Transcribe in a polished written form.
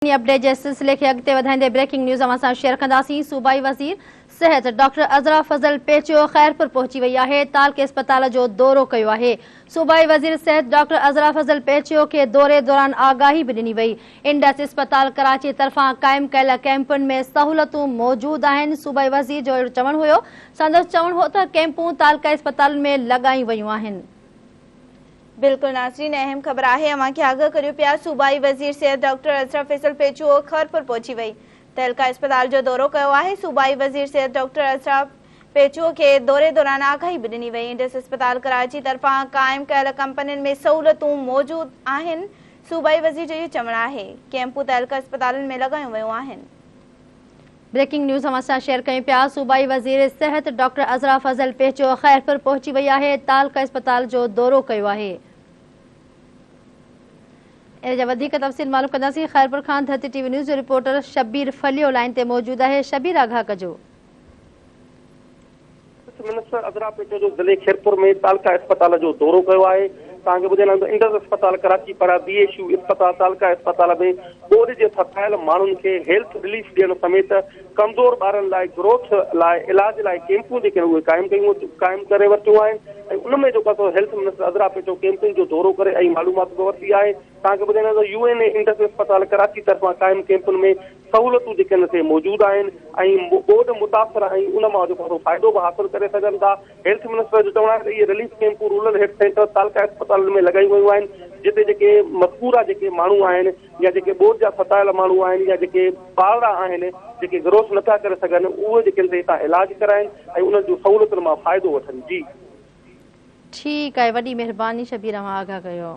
Update जे सिलसिले खे अॻिते वधाईंदे ब्रेकिंग न्यूज़ असां शेयर कंदासीं। सूबाई वज़ीर सिहत डॉक्टर अज़रा फज़ल पेचियो ख़ैरपुर पहुची वई आहे। तालके अस्पताल जो दौरो कयो आहे। सूबाई वज़ीर सिहत डॉक्टर अज़रा फज़ल पेचियो खे दौरे दौरान आगाही बि ॾिनी वई। इंडस अस्पताल कराची तरफ़ां क़ाइमु कयल कैंपुनि में सहूलतूं मौजूदु आहिनि। सूबाई वज़ीर जो चवणु हुयो। संदसि चवणु हो त कैंपूं तालका अस्पतालनि में लॻायूं वयूं आहिनि। बिल्कुल नाज़रीन, अहम खबर है अवां खे आगाह करियो पिया। सूबाई वज़ीर सिहत डॉक्टर अज़रा फज़ल पेचियो ख़ैरपुर पहुची वई। तहलका अस्पताल जो दौरो कयो आहे। सूबाई वज़ीर सिहत डॉक्टर अज़रा पेचियो के दौरे दौरान आगाही भी ॾिनी वई। इंडस अस्पताल कराची तरफ़ां क़ाइमु कयल कंपनियुनि में सहूलतूं मौजूदु आहिनि। सूबाई वज़ीर जो इहो चवणु आहे। कैंपूं तहलका अस्पतालनि में लॻायूं वयूं आहिनि। ब्रेकिंग न्यूज़ हम असां शेयर कयूं पिया। सूबाई वज़ीर सिहत डॉक्टर अज़रा फज़ल पेचियो ख़ैरपुर पहुची वई आहे। तालका अस्पताल जो दौरो कयो आहे। इन जा वधीक तफ़सील मालूम कंदासीं। ख़ैरपुर खान धरती टीवी न्यूज़ जो रिपोर्टर शबीर फलियो लाइन ते मौजूद है। शबीर, आगाह कजो। मिनिस्टर अज़रा पेचियो जो ज़िले खैरपुर में तालका अस्पताल जो दौरो कयो आहे। तव्हांखे ॿुधाईंदा इंडस अस्पताल कराची पारां BHU अस्पताल तालका अस्पताल में ॿोॾि जे फसायल माण्हुनि खे हेल्थ रिलीफ ॾियण समेत कमज़ोर ॿारनि लाइ ग्रोथ लाइ इलाज लाइ कैंपूं जेके उहे क़ाइमु करे वरितियूं आहिनि। ऐं उन में जेको आहे हेल्थ मिनिस्टर अज़रा पेचियो कैंपुनि जो दौरो करे ऐं मालूमात बि वरिती आहे। तव्हांखे ॿुधाईंदा UN इंडस अस्पताल कराची तरफ़ां क़ाइमु कैंपुनि में सहूलतूं जेके आहिनि से मौजूदु आहिनि ऐं ॿोॾि मुतासिर ऐं उन मां जेको फ़ाइदो बि हासिलु करे सघनि था। हेल्थ मिनिस्टर जो चवणु आहे त इहे रिलीफ कैंपूं रूरल हेल्थ सेंटर तालका अस्पताल में लॻायूं वयूं आहिनि, जिते जेके मज़कूरा जेके माण्हू आहिनि या जेके ॿोॾि जा फसायल माण्हू आहिनि या जेके ॿारड़ा आहिनि जेके ग्रोथ नथा करे सघनि उहे जेके हितां इलाज कराइनि ऐं उन जूं सहूलियतुनि मां फ़ाइदो वठनि। जी ठीकु आहे, वॾी महिरबानी शबीर, आगाह कयो।